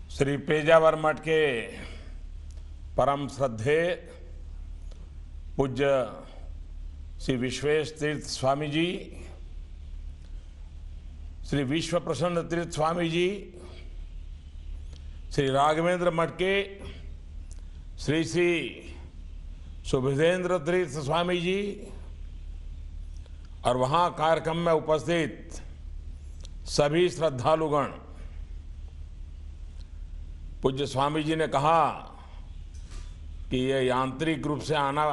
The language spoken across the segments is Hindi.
श्री पेजावर मठ के परम श्रद्धेय पूज्य श्री विश्वेश तीर्थ स्वामी जी, श्री विश्व प्रसन्न तीर्थ स्वामी जी, श्री राघवेंद्र मठ के श्री श्री सुबुधेंद्र तीर्थ स्वामी जी और वहाँ कार्यक्रम में उपस्थित सभी श्रद्धालुगण। पूज्य स्वामी जी ने कहा कि ये यांत्रिक रूप से आना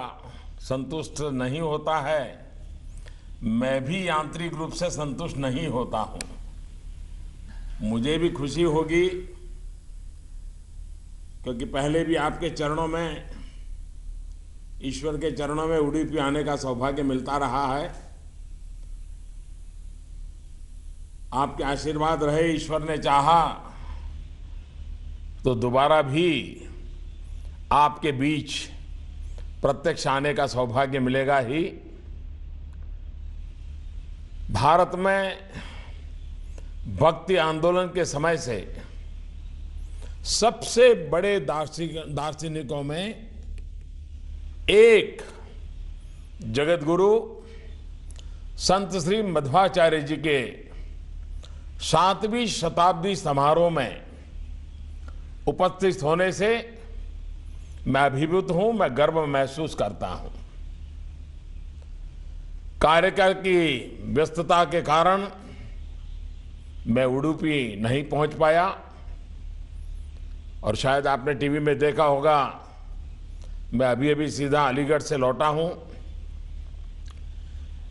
संतुष्ट नहीं होता है, मैं भी यांत्रिक रूप से संतुष्ट नहीं होता हूँ। मुझे भी खुशी होगी क्योंकि पहले भी आपके चरणों में, ईश्वर के चरणों में उडुपी आने का सौभाग्य मिलता रहा है। आपके आशीर्वाद रहे, ईश्वर ने चाहा तो दोबारा भी आपके बीच प्रत्यक्ष आने का सौभाग्य मिलेगा ही। भारत में भक्ति आंदोलन के समय से सबसे बड़े दार्शनिकों में एक जगत गुरु संत श्री मध्वाचार्य जी के 7वीं शताब्दी समारोह में उपस्थित होने से मैं अभिभूत हूं, मैं गर्व महसूस करता हूं। कार्यकाल की व्यस्तता के कारण मैं उडुपी नहीं पहुंच पाया और शायद आपने टीवी में देखा होगा, मैं अभी सीधा अलीगढ़ से लौटा हूं।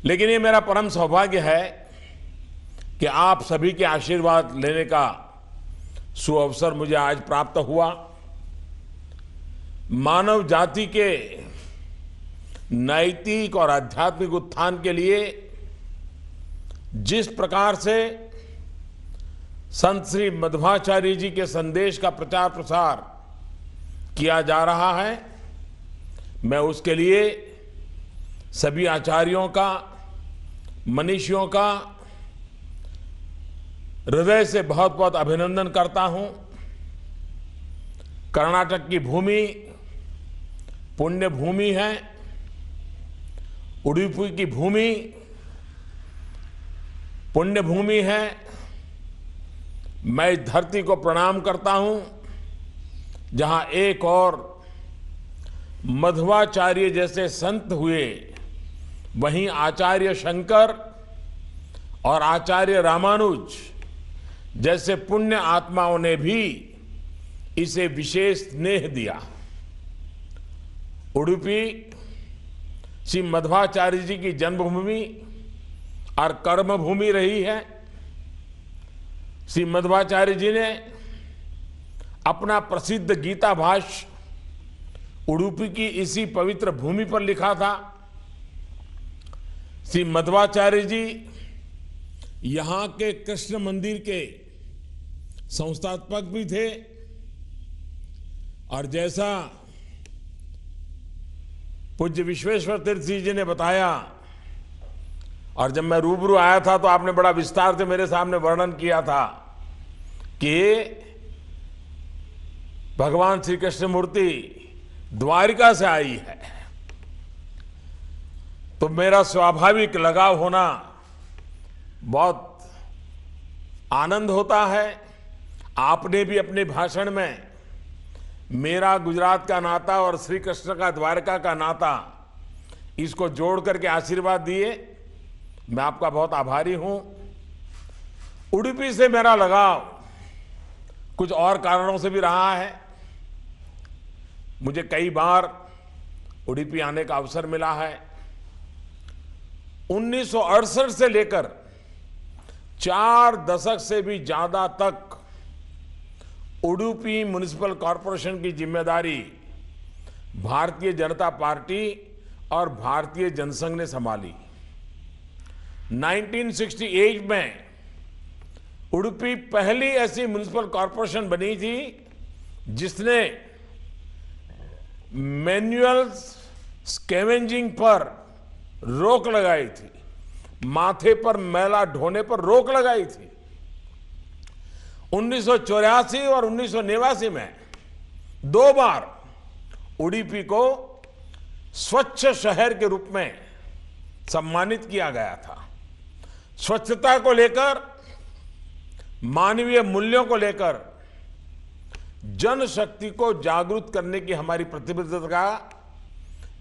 लेकिन ये मेरा परम सौभाग्य है कि आप सभी के आशीर्वाद लेने का सुअवसर मुझे आज प्राप्त हुआ। मानव जाति के नैतिक और आध्यात्मिक उत्थान के लिए जिस प्रकार से संत श्री मध्वाचार्य जी के संदेश का प्रचार प्रसार किया जा रहा है, मैं उसके लिए सभी आचार्यों का, मनीषियों का हृदय से बहुत बहुत अभिनंदन करता हूं। कर्नाटक की भूमि पुण्य भूमि है, उडुपी की भूमि पुण्य भूमि है। मैं इस धरती को प्रणाम करता हूं जहां एक और मध्वाचार्य जैसे संत हुए, वहीं आचार्य शंकर और आचार्य रामानुज जैसे पुण्य आत्माओं ने भी इसे विशेष स्नेह दिया। उडुपी श्री मध्वाचार्य जी की जन्मभूमि और कर्मभूमि रही है। श्री मध्वाचार्य जी ने अपना प्रसिद्ध गीता भाष्य उडुपी की इसी पवित्र भूमि पर लिखा था। श्री मध्वाचार्य जी यहाँ के कृष्ण मंदिर के संस्थापक भी थे और जैसा पूज्य विश्वेश्वर तीर्थ जी ने बताया, और जब मैं रूबरू आया था तो आपने बड़ा विस्तार से मेरे सामने वर्णन किया था कि भगवान श्री कृष्ण मूर्ति द्वारिका से आई है, तो मेरा स्वाभाविक लगाव होना बहुत आनंद होता है। आपने भी अपने भाषण में मेरा गुजरात का नाता और श्री कृष्ण का द्वारका का नाता, इसको जोड़ करके आशीर्वाद दिए। मैं आपका बहुत आभारी हूं। उडुपी से मेरा लगाव कुछ और कारणों से भी रहा है। मुझे कई बार उडुपी आने का अवसर मिला है। 1968 से लेकर 4 दशक से भी ज्यादा तक उडुपी म्युनिसिपल कॉरपोरेशन की जिम्मेदारी भारतीय जनता पार्टी और भारतीय जनसंघ ने संभाली। 1968 में उडुपी पहली ऐसी म्युनिसिपल कॉरपोरेशन बनी थी जिसने मैन्युअल स्कैवेंजिंग पर रोक लगाई थी, माथे पर मैला ढोने पर रोक लगाई थी। 1984 और 1989 में 2 बार उडुपी को स्वच्छ शहर के रूप में सम्मानित किया गया था। स्वच्छता को लेकर, मानवीय मूल्यों को लेकर जनशक्ति को जागरूक करने की हमारी प्रतिबद्धता का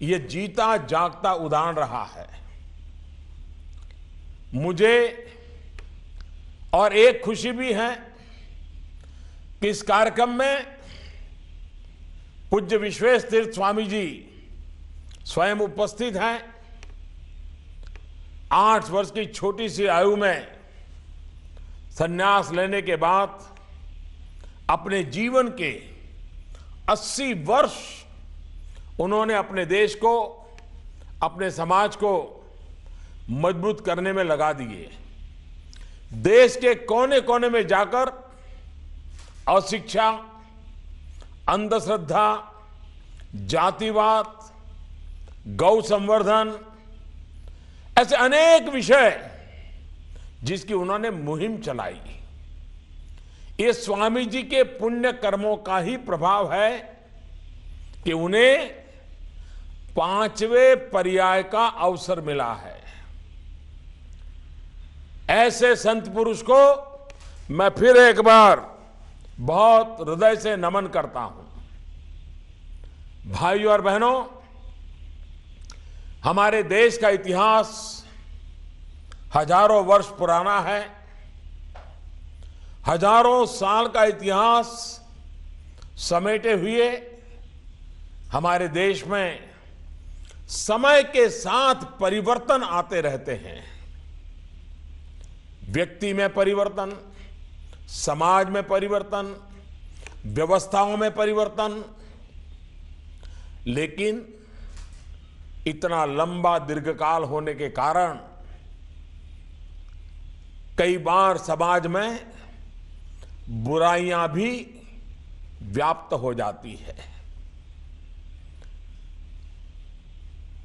यह जीता जागता उदाहरण रहा है। मुझे और एक खुशी भी है कि इस कार्यक्रम में पूज्य विश्वेश तीर्थ स्वामी जी स्वयं उपस्थित हैं। 8 वर्ष की छोटी सी आयु में संन्यास लेने के बाद अपने जीवन के 80 वर्ष उन्होंने अपने देश को, अपने समाज को मजबूत करने में लगा दिए। देश के कोने कोने में जाकर अशिक्षा, अंधश्रद्धा, जातिवाद, गौ संवर्धन, ऐसे अनेक विषय जिसकी उन्होंने मुहिम चलाई। ये स्वामी जी के पुण्य कर्मों का ही प्रभाव है कि उन्हें 5वें पर्याय का अवसर मिला है। ऐसे संत पुरुष को मैं फिर एक बार बहुत हृदय से नमन करता हूं। भाइयों और बहनों, हमारे देश का इतिहास हजारों वर्ष पुराना है। हजारों साल का इतिहास समेटे हुए हमारे देश में समय के साथ परिवर्तन आते रहते हैं। व्यक्ति में परिवर्तन, समाज में परिवर्तन, व्यवस्थाओं में परिवर्तन, लेकिन इतना लंबा दीर्घकाल होने के कारण कई बार समाज में बुराइयां भी व्याप्त हो जाती है।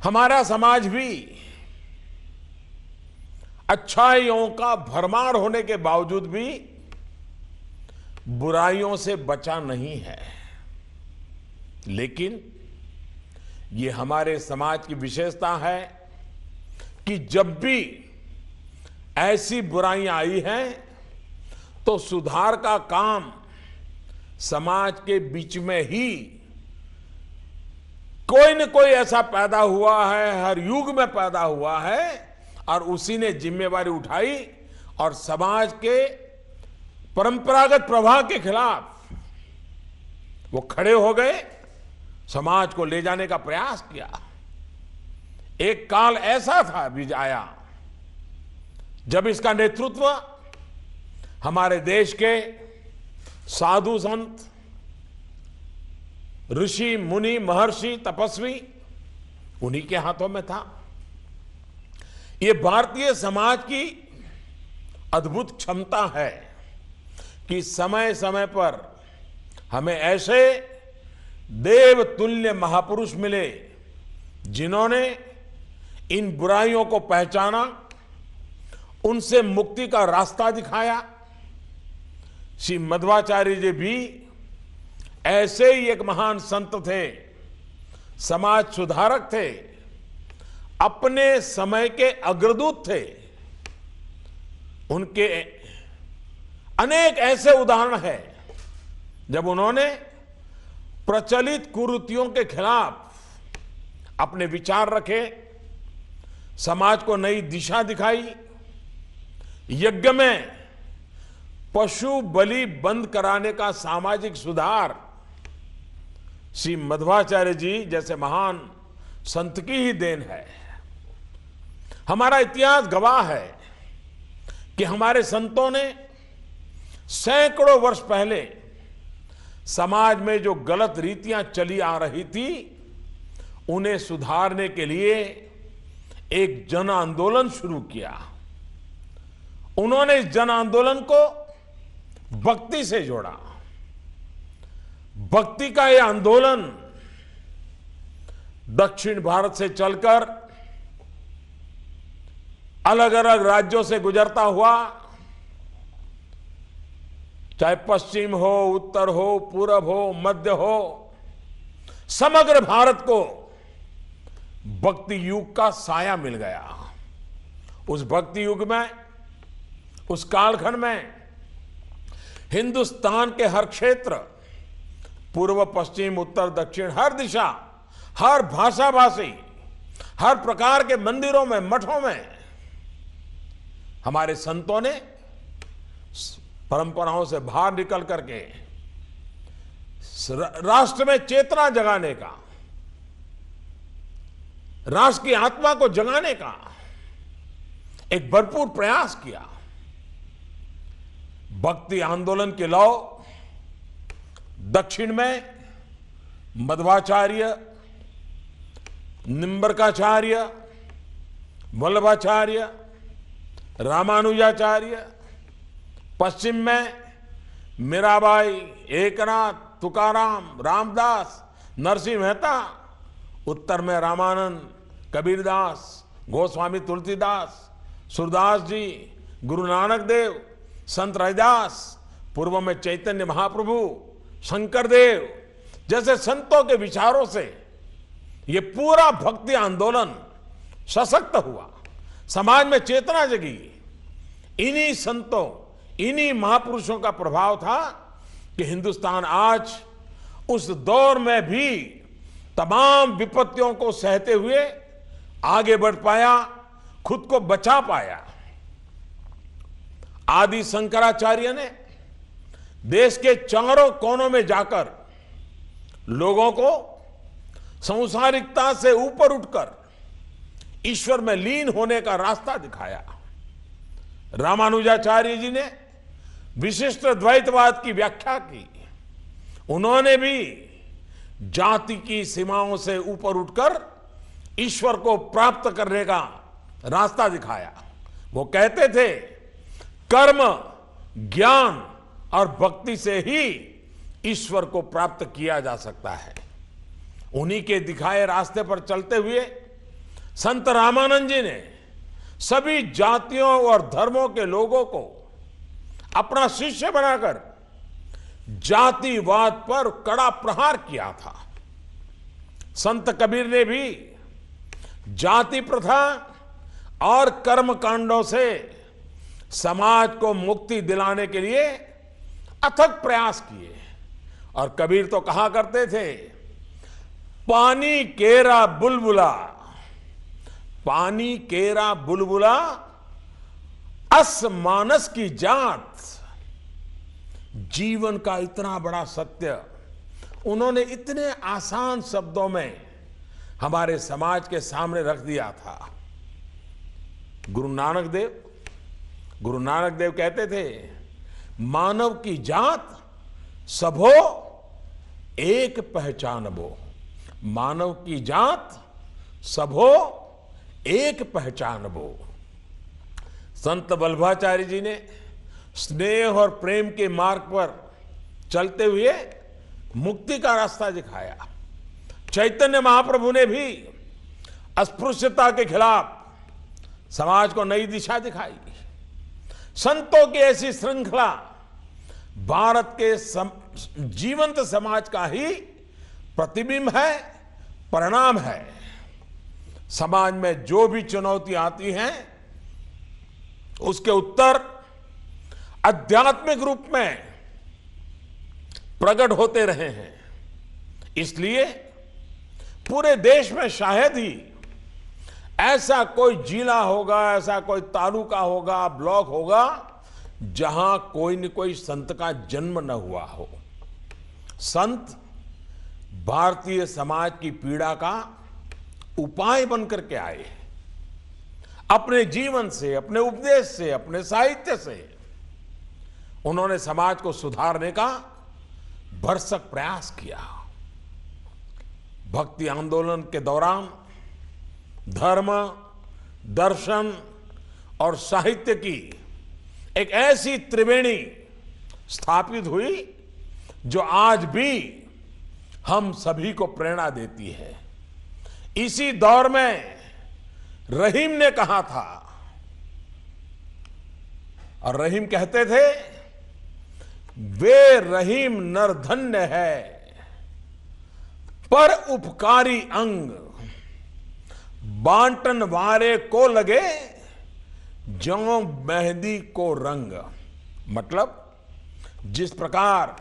हमारा समाज भी अच्छाइयों का भरमार होने के बावजूद भी बुराइयों से बचा नहीं है। लेकिन ये हमारे समाज की विशेषता है कि जब भी ऐसी बुराइयां आई हैं तो सुधार का काम समाज के बीच में ही कोई न कोई ऐसा पैदा हुआ है, हर युग में पैदा हुआ है, और उसी ने जिम्मेवारी उठाई और समाज के परंपरागत प्रवाह के खिलाफ वो खड़े हो गए, समाज को ले जाने का प्रयास किया। एक काल ऐसा था बीच आया जब इसका नेतृत्व हमारे देश के साधु संत, ऋषि मुनि, महर्षि, तपस्वी, उन्हीं के हाथों में था। ये भारतीय समाज की अद्भुत क्षमता है कि समय समय पर हमें ऐसे देवतुल्य महापुरुष मिले जिन्होंने इन बुराइयों को पहचाना, उनसे मुक्ति का रास्ता दिखाया। श्री मध्वाचार्य जी भी ऐसे ही एक महान संत थे, समाज सुधारक थे, अपने समय के अग्रदूत थे। उनके अनेक ऐसे उदाहरण हैं जब उन्होंने प्रचलित कुरीतियों के खिलाफ अपने विचार रखे, समाज को नई दिशा दिखाई। यज्ञ में पशु बलि बंद कराने का सामाजिक सुधार श्री मध्वाचार्य जी जैसे महान संत की ही देन है। हमारा इतिहास गवाह है कि हमारे संतों ने सैकड़ों वर्ष पहले समाज में जो गलत रीतियां चली आ रही थी, उन्हें सुधारने के लिए एक जन आंदोलन शुरू किया। उन्होंने इस जन आंदोलन को भक्ति से जोड़ा। भक्ति का यह आंदोलन दक्षिण भारत से चलकर अलग अलग राज्यों से गुजरता हुआ चाहे पश्चिम हो, उत्तर हो, पूरब हो, मध्य हो, समग्र भारत को भक्ति युग का साया मिल गया। उस भक्ति युग में, उस कालखंड में हिंदुस्तान के हर क्षेत्र, पूर्व, पश्चिम, उत्तर, दक्षिण, हर दिशा, हर भाषा भाषी, हर प्रकार के मंदिरों में, मठों में हमारे संतों ने परंपराओं से बाहर निकल करके राष्ट्र में चेतना जगाने का, राष्ट्र की आत्मा को जगाने का एक भरपूर प्रयास किया। भक्ति आंदोलन के लौ दक्षिण में मध्वाचार्य, निम्बरकाचार्य, वल्लभाचार्य, रामानुजाचार्य, पश्चिम में मीराबाई, एकनाथ, तुकाराम, रामदास, नरसिंह मेहता, उत्तर में रामानंद, कबीरदास, गोस्वामी तुलसीदास, सूरदास जी, गुरु नानक देव, संत रविदास, पूर्व में चैतन्य महाप्रभु, शंकर देव जैसे संतों के विचारों से ये पूरा भक्ति आंदोलन सशक्त हुआ, समाज में चेतना जगी। इन्हीं संतों, इन्हीं महापुरुषों का प्रभाव था कि हिंदुस्तान आज उस दौर में भी तमाम विपत्तियों को सहते हुए आगे बढ़ पाया, खुद को बचा पाया। आदि शंकराचार्य ने देश के चारों कोनों में जाकर लोगों को सांसारिकता से ऊपर उठकर ईश्वर में लीन होने का रास्ता दिखाया। रामानुजाचार्य जी ने विशिष्ट द्वैतवाद की व्याख्या की। उन्होंने भी जाति की सीमाओं से ऊपर उठकर ईश्वर को प्राप्त करने का रास्ता दिखाया। वो कहते थे कर्म, ज्ञान और भक्ति से ही ईश्वर को प्राप्त किया जा सकता है। उन्हीं के दिखाए रास्ते पर चलते हुए संत रामानंद जी ने सभी जातियों और धर्मों के लोगों को अपना शिष्य बनाकर जातिवाद पर कड़ा प्रहार किया था। संत कबीर ने भी जाति प्रथा और कर्म कांडों से समाज को मुक्ति दिलाने के लिए अथक प्रयास किए। और कबीर तो कहा करते थे, पानी केरा बुलबुला, पानी केरा बुलबुला, अस मानस की जात। जीवन का इतना बड़ा सत्य उन्होंने इतने आसान शब्दों में हमारे समाज के सामने रख दिया था। गुरु नानक देव कहते थे, मानव की जात सबो एक पहचानबो, मानव की जात सबो एक पहचानबो। संत वल्लभाचार्य जी ने स्नेह और प्रेम के मार्ग पर चलते हुए मुक्ति का रास्ता दिखाया। चैतन्य महाप्रभु ने भी अस्पृश्यता के खिलाफ समाज को नई दिशा दिखाई। संतों की ऐसी श्रृंखला भारत के जीवंत समाज का ही प्रतिबिंब है, परिणाम है। समाज में जो भी चुनौती आती हैं उसके उत्तर आध्यात्मिक रूप में प्रकट होते रहे हैं। इसलिए पूरे देश में शायद ही ऐसा कोई जिला होगा, ऐसा कोई तालुका होगा, ब्लॉक होगा जहां कोई न कोई संत का जन्म न हुआ हो। संत भारतीय समाज की पीड़ा का उपाय बनकर के आए। अपने जीवन से, अपने उपदेश से, अपने साहित्य से उन्होंने समाज को सुधारने का भरसक प्रयास किया। भक्ति आंदोलन के दौरान धर्म, दर्शन और साहित्य की एक ऐसी त्रिवेणी स्थापित हुई जो आज भी हम सभी को प्रेरणा देती है। इसी दौर में रहीम ने कहा था, और रहीम कहते थे, वे रहीम नर धन्य है, पर उपकारी अंग बांटन वारे को लगे, ज्यों मेहंदी को रंग। मतलब जिस प्रकार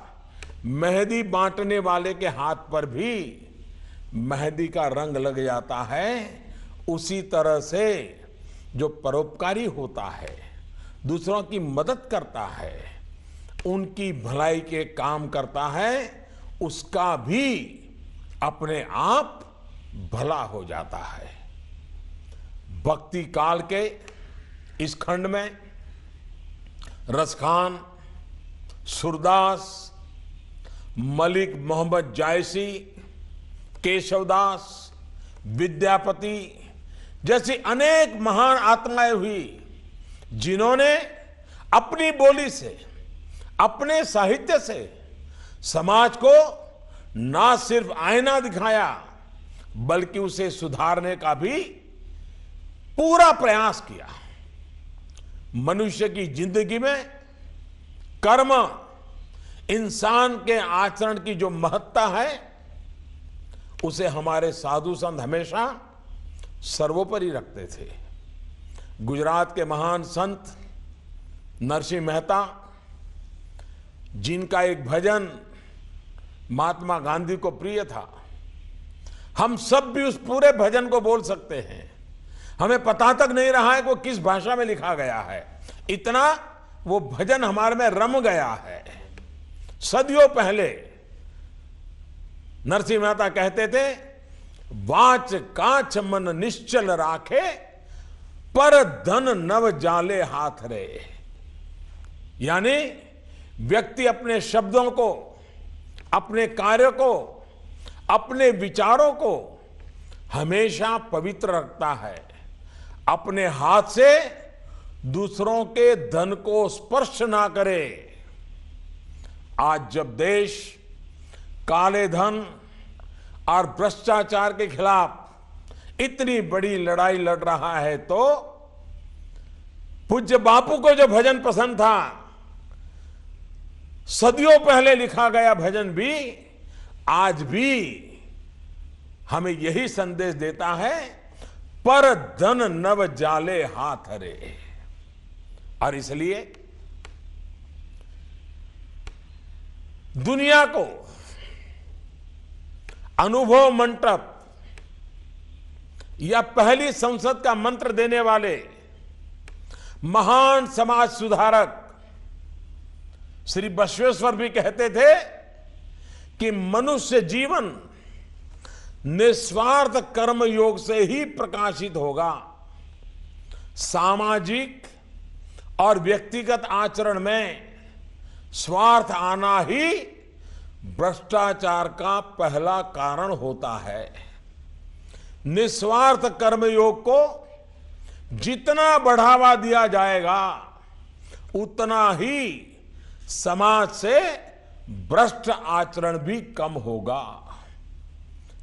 मेहंदी बांटने वाले के हाथ पर भी मेहंदी का रंग लग जाता है, उसी तरह से जो परोपकारी होता है, दूसरों की मदद करता है, उनकी भलाई के काम करता है, उसका भी अपने आप भला हो जाता है। भक्ति काल के इस खंड में रसखान, सूरदास, मलिक मोहम्मद जायसी, केशवदास, विद्यापति जैसी अनेक महान आत्माएं हुई, जिन्होंने अपनी बोली से, अपने साहित्य से समाज को ना सिर्फ आईना दिखाया, बल्कि उसे सुधारने का भी पूरा प्रयास किया। मनुष्य की जिंदगी में कर्म, इंसान के आचरण की जो महत्ता है, उसे हमारे साधु संत हमेशा सर्वोपरि रखते थे। गुजरात के महान संत नरसिंह मेहता, जिनका एक भजन महात्मा गांधी को प्रिय था, हम सब भी उस पूरे भजन को बोल सकते हैं। हमें पता तक नहीं रहा है कि वो किस भाषा में लिखा गया है, इतना वो भजन हमारे में रम गया है। सदियों पहले नरसिंह मेहता कहते थे, वाच काच मन निश्चल राखे, पर धन नव जाले हाथ रे। यानी व्यक्ति अपने शब्दों को, अपने कार्य को, अपने विचारों को हमेशा पवित्र रखता है। अपने हाथ से दूसरों के धन को स्पर्श ना करे। आज जब देश काले धन और भ्रष्टाचार के खिलाफ इतनी बड़ी लड़ाई लड़ रहा है, तो पूज्य बापू को जो भजन पसंद था, सदियों पहले लिखा गया भजन भी आज भी हमें यही संदेश देता है, पर धन नव जाले हाथ रे। और इसलिए दुनिया को अनुभव मंटप या पहली संसद का मंत्र देने वाले महान समाज सुधारक श्री बसवेश्वर भी कहते थे कि मनुष्य जीवन निस्वार्थ कर्म योग से ही प्रकाशित होगा। सामाजिक और व्यक्तिगत आचरण में स्वार्थ आना ही भ्रष्टाचार का पहला कारण होता है। निस्वार्थ कर्मयोग को जितना बढ़ावा दिया जाएगा, उतना ही समाज से भ्रष्ट आचरण भी कम होगा।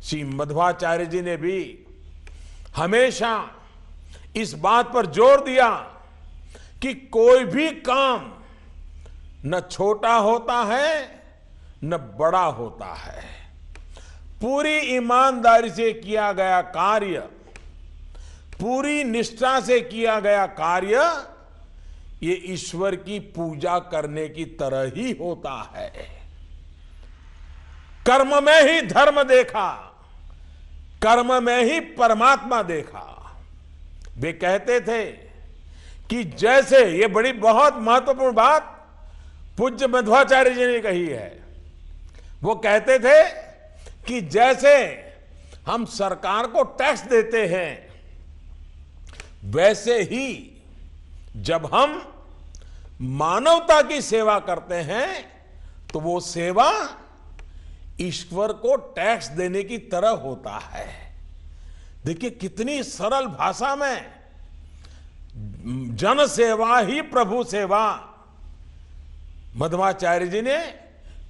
श्री मध्वाचार्य जी ने भी हमेशा इस बात पर जोर दिया कि कोई भी काम न छोटा होता है न बड़ा होता है। पूरी ईमानदारी से किया गया कार्य, पूरी निष्ठा से किया गया कार्य, ये ईश्वर की पूजा करने की तरह ही होता है। कर्म में ही धर्म देखा, कर्म में ही परमात्मा देखा। वे कहते थे कि जैसे, ये बड़ी बहुत महत्वपूर्ण बात पूज्य मध्वाचार्य जी ने कही है, वो कहते थे कि जैसे हम सरकार को टैक्स देते हैं, वैसे ही जब हम मानवता की सेवा करते हैं, तो वो सेवा ईश्वर को टैक्स देने की तरह होता है। देखिए कितनी सरल भाषा में, जन सेवा ही प्रभु सेवा, मध्वाचार्य जी ने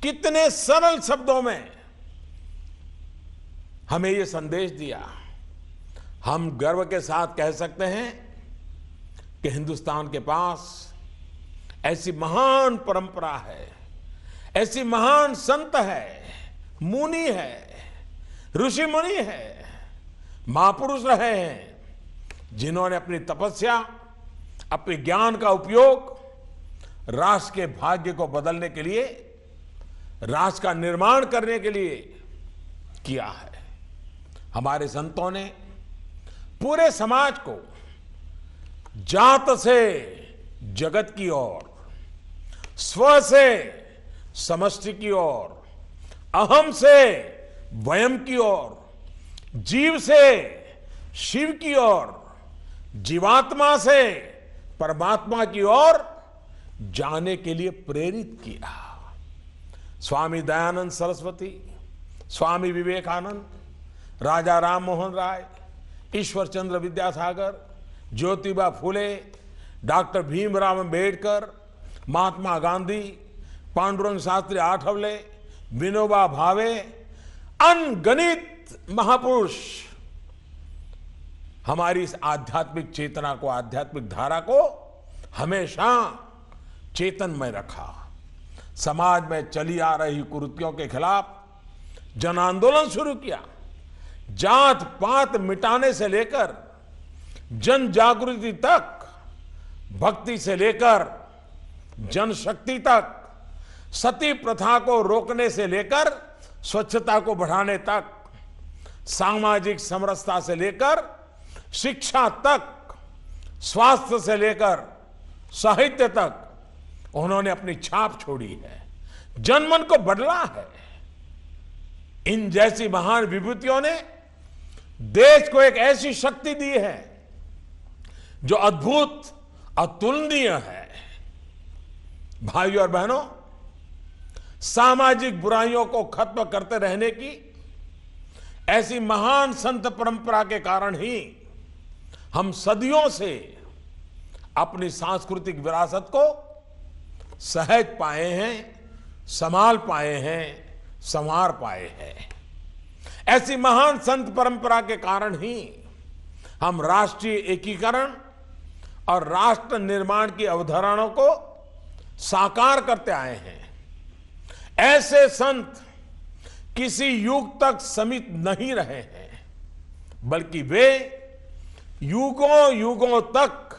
कितने सरल शब्दों में हमें यह संदेश दिया। हम गर्व के साथ कह सकते हैं कि हिंदुस्तान के पास ऐसी महान परंपरा है, ऐसी महान संत है, मुनि है, ऋषि मुनि है, महापुरुष रहे हैं, जिन्होंने अपनी तपस्या, अपने ज्ञान का उपयोग राष्ट्र के भाग्य को बदलने के लिए, राष्ट्र का निर्माण करने के लिए किया है। हमारे संतों ने पूरे समाज को जात से जगत की ओर, स्व से समष्टि की ओर, अहम से वयम की ओर, जीव से शिव की ओर, जीवात्मा से परमात्मा की ओर जाने के लिए प्रेरित किया। स्वामी दयानंद सरस्वती, स्वामी विवेकानंद, राजा राम मोहन राय, ईश्वर चंद्र विद्यासागर, ज्योतिबा फुले, डॉक्टर भीमराव अंबेडकर, महात्मा गांधी, पांडुरंग शास्त्री आठवले, विनोबा भावे, अनगणित महापुरुष हमारी इस आध्यात्मिक चेतना को, आध्यात्मिक धारा को हमेशा चेतनमय रखा। समाज में चली आ रही कुरीतियों के खिलाफ जन आंदोलन शुरू किया। जात पात मिटाने से लेकर जन जागृति तक, भक्ति से लेकर जनशक्ति तक, सती प्रथा को रोकने से लेकर स्वच्छता को बढ़ाने तक, सामाजिक समरसता से लेकर शिक्षा तक, स्वास्थ्य से लेकर साहित्य तक उन्होंने अपनी छाप छोड़ी है, जनमन को बदला है। इन जैसी महान विभूतियों ने देश को एक ऐसी शक्ति दी है जो अद्भुत, अतुलनीय है। भाइयों और बहनों, सामाजिक बुराइयों को खत्म करते रहने की ऐसी महान संत परंपरा के कारण ही हम सदियों से अपनी सांस्कृतिक विरासत को सहज पाए हैं, संभाल पाए हैं, संवार पाए हैं। ऐसी महान संत परंपरा के कारण ही हम राष्ट्रीय एकीकरण और राष्ट्र निर्माण की अवधारणाओं को साकार करते आए हैं। ऐसे संत किसी युग तक सीमित नहीं रहे हैं, बल्कि वे युगों युगों तक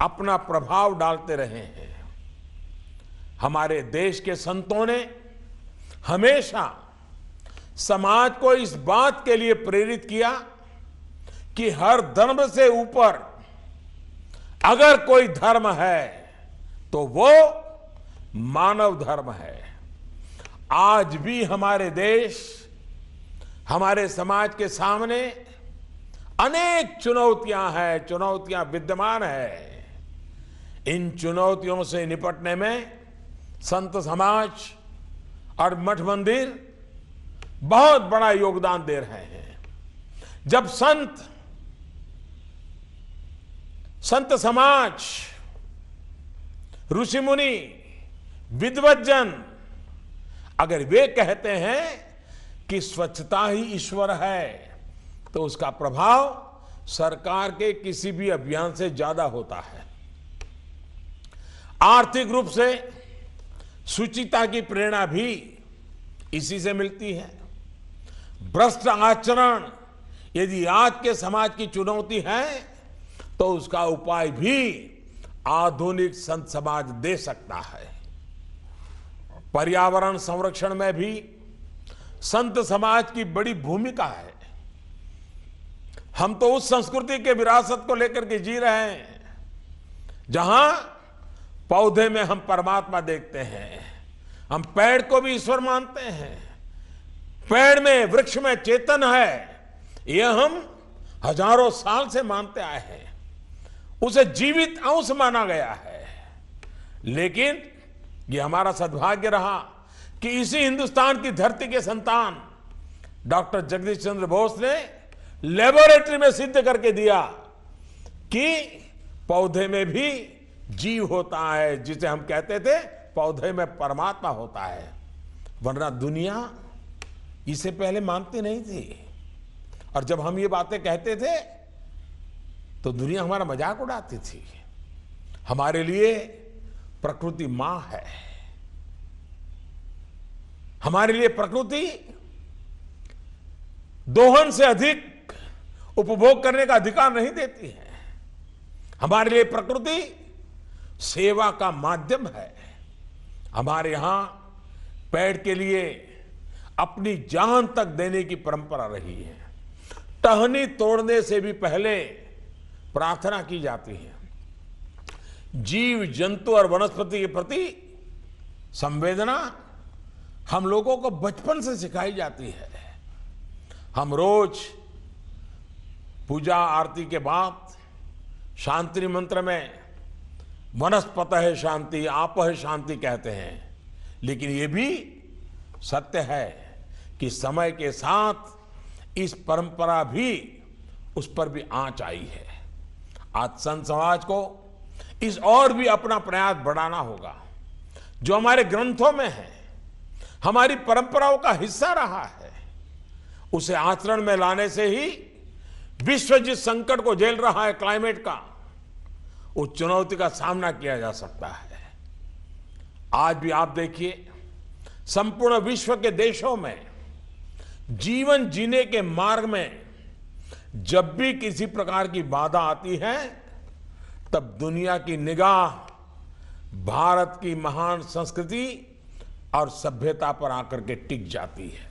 अपना प्रभाव डालते रहे हैं। हमारे देश के संतों ने हमेशा समाज को इस बात के लिए प्रेरित किया कि हर धर्म से ऊपर अगर कोई धर्म है तो वो मानव धर्म है। आज भी हमारे देश, हमारे समाज के सामने अनेक चुनौतियां हैं, चुनौतियां विद्यमान है। इन चुनौतियों से निपटने में संत समाज और मठ मंदिर बहुत बड़ा योगदान दे रहे हैं। जब संत समाज, ऋषि मुनि, विद्वज्जन अगर वे कहते हैं कि स्वच्छता ही ईश्वर है, तो उसका प्रभाव सरकार के किसी भी अभियान से ज्यादा होता है। आर्थिक रूप से शुचिता की प्रेरणा भी इसी से मिलती है। भ्रष्ट आचरण यदि आज के समाज की चुनौती है, तो उसका उपाय भी आधुनिक संत समाज दे सकता है। पर्यावरण संरक्षण में भी संत समाज की बड़ी भूमिका है। हम तो उस संस्कृति के विरासत को लेकर के जी रहे हैं जहां पौधे में हम परमात्मा देखते हैं, हम पेड़ को भी ईश्वर मानते हैं, पेड़ में, वृक्ष में चेतन है, यह हम हजारों साल से मानते आए हैं। उसे जीवित अंश माना गया है। लेकिन यह हमारा सद्भाग्य रहा कि इसी हिंदुस्तान की धरती के संतान डॉक्टर जगदीश चंद्र बोस ने लेबोरेटरी में सिद्ध करके दिया कि पौधे में भी जीव होता है, जिसे हम कहते थे पौधे में परमात्मा होता है। वरना दुनिया इसे पहले मानती नहीं थी, और जब हम ये बातें कहते थे तो दुनिया हमारा मजाक उड़ाती थी। हमारे लिए प्रकृति मां है। हमारे लिए प्रकृति दोहन से अधिक उपभोग करने का अधिकार नहीं देती है। हमारे लिए प्रकृति सेवा का माध्यम है। हमारे यहां पेड़ के लिए अपनी जान तक देने की परंपरा रही है। टहनी तोड़ने से भी पहले प्रार्थना की जाती है। जीव जंतु और वनस्पति के प्रति संवेदना हम लोगों को बचपन से सिखाई जाती है। हम रोज पूजा आरती के बाद शांति मंत्र में वनस्पतः शांति आपः शांति कहते हैं, लेकिन यह भी सत्य है कि समय के साथ इस परंपरा भी उस पर भी आंच आई है। आज संत समाज को इस और भी अपना प्रयास बढ़ाना होगा। जो हमारे ग्रंथों में है, हमारी परंपराओं का हिस्सा रहा है, उसे आचरण में लाने से ही विश्व जिस संकट को झेल रहा है क्लाइमेट का, उस चुनौती का सामना किया जा सकता है। आज भी आप देखिए, संपूर्ण विश्व के देशों में जीवन जीने के मार्ग में जब भी किसी प्रकार की बाधा आती है, तब दुनिया की निगाह भारत की महान संस्कृति और सभ्यता पर आकर के टिक जाती है।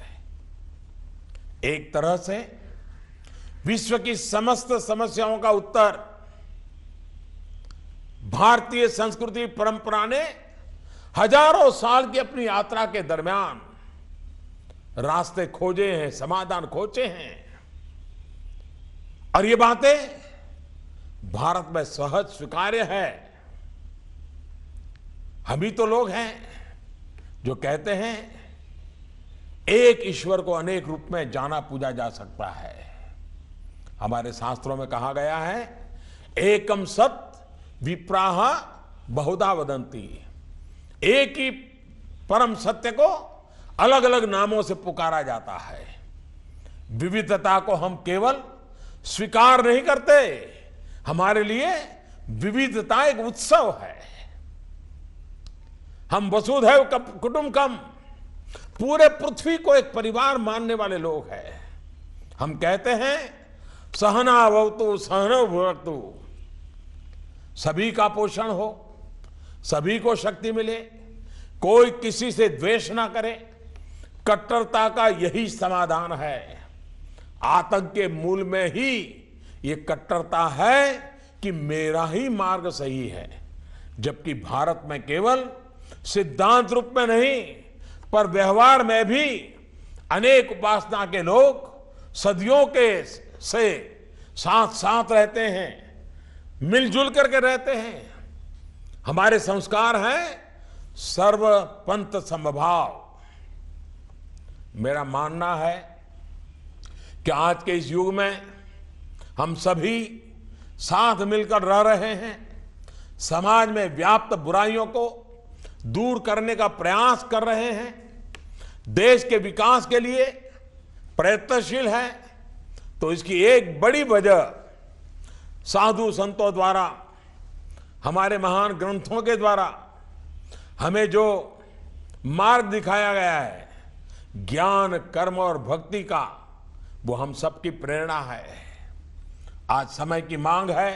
एक तरह से विश्व की समस्त समस्याओं का उत्तर भारतीय संस्कृति परंपरा ने हजारों साल की अपनी यात्रा के दरमियान रास्ते खोजे हैं, समाधान खोजे हैं। और ये बातें भारत में सहज स्वीकार्य है। हम ही तो लोग हैं जो कहते हैं एक ईश्वर को अनेक रूप में जाना पूजा जा सकता है। हमारे शास्त्रों में कहा गया है, एकम सत विप्राह बहुधा वदंती। एक ही परम सत्य को अलग अलग नामों से पुकारा जाता है। विविधता को हम केवल स्वीकार नहीं करते, हमारे लिए विविधता एक उत्सव है। हम वसुधैव कुटुंबकम, पूरे पृथ्वी को एक परिवार मानने वाले लोग हैं। हम कहते हैं सहना भवतु सहनौ भुनक्तु, सभी का पोषण हो, सभी को शक्ति मिले, कोई किसी से द्वेष ना करे। कट्टरता का यही समाधान है। आतंक के मूल में ही ये कट्टरता है कि मेरा ही मार्ग सही है, जबकि भारत में केवल सिद्धांत रूप में नहीं पर व्यवहार में भी अनेक उपासना के लोग सदियों के से साथ साथ रहते हैं, मिलजुल करके रहते हैं। हमारे संस्कार हैं सर्व पंथ समभाव। मेरा मानना है कि आज के इस युग में हम सभी साथ मिलकर रह रहे हैं। समाज में व्याप्त बुराइयों को दूर करने का प्रयास कर रहे हैं। देश के विकास के लिए प्रयत्नशील है। तो इसकी एक बड़ी वजह साधु संतों द्वारा, हमारे महान ग्रंथों के द्वारा हमें जो मार्ग दिखाया गया है, ज्ञान कर्म और भक्ति का, वो हम सबकी प्रेरणा है। आज समय की मांग है,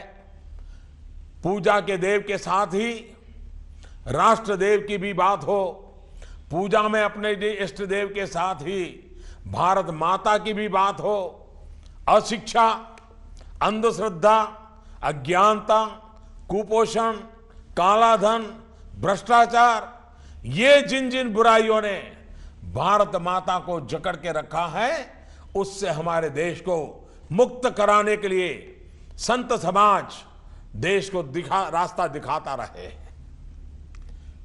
पूजा के देव के साथ ही राष्ट्र देव की भी बात हो। पूजा में अपने इष्ट देव के साथ ही भारत माता की भी बात हो। अशिक्षा, अंधश्रद्धा, अज्ञानता, कुपोषण, कालाधन, भ्रष्टाचार, ये जिन जिन बुराइयों ने भारत माता को जकड़ के रखा है, उससे हमारे देश को मुक्त कराने के लिए संत समाज देश को रास्ता दिखाता रहे।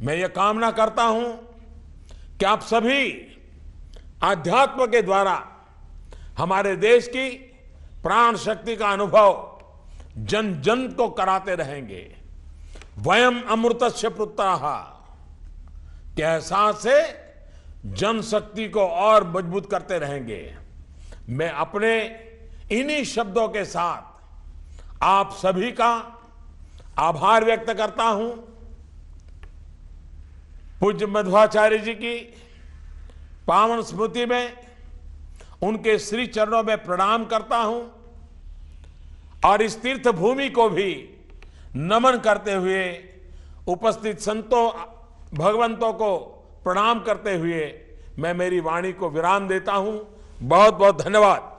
मैं ये कामना करता हूं कि आप सभी आध्यात्म के द्वारा हमारे देश की प्राण शक्ति का अनुभव जन जन को कराते रहेंगे। वयम अमृतस्य पुत्राः के एहसास से जनशक्ति को और मजबूत करते रहेंगे। मैं अपने इन्हीं शब्दों के साथ आप सभी का आभार व्यक्त करता हूं। पूज्य मध्वाचार्य जी की पावन स्मृति में उनके श्री चरणों में प्रणाम करता हूं और इस तीर्थ भूमि को भी नमन करते हुए उपस्थित संतों भगवंतों को प्रणाम करते हुए मैं मेरी वाणी को विराम देता हूं। बहुत बहुत धन्यवाद।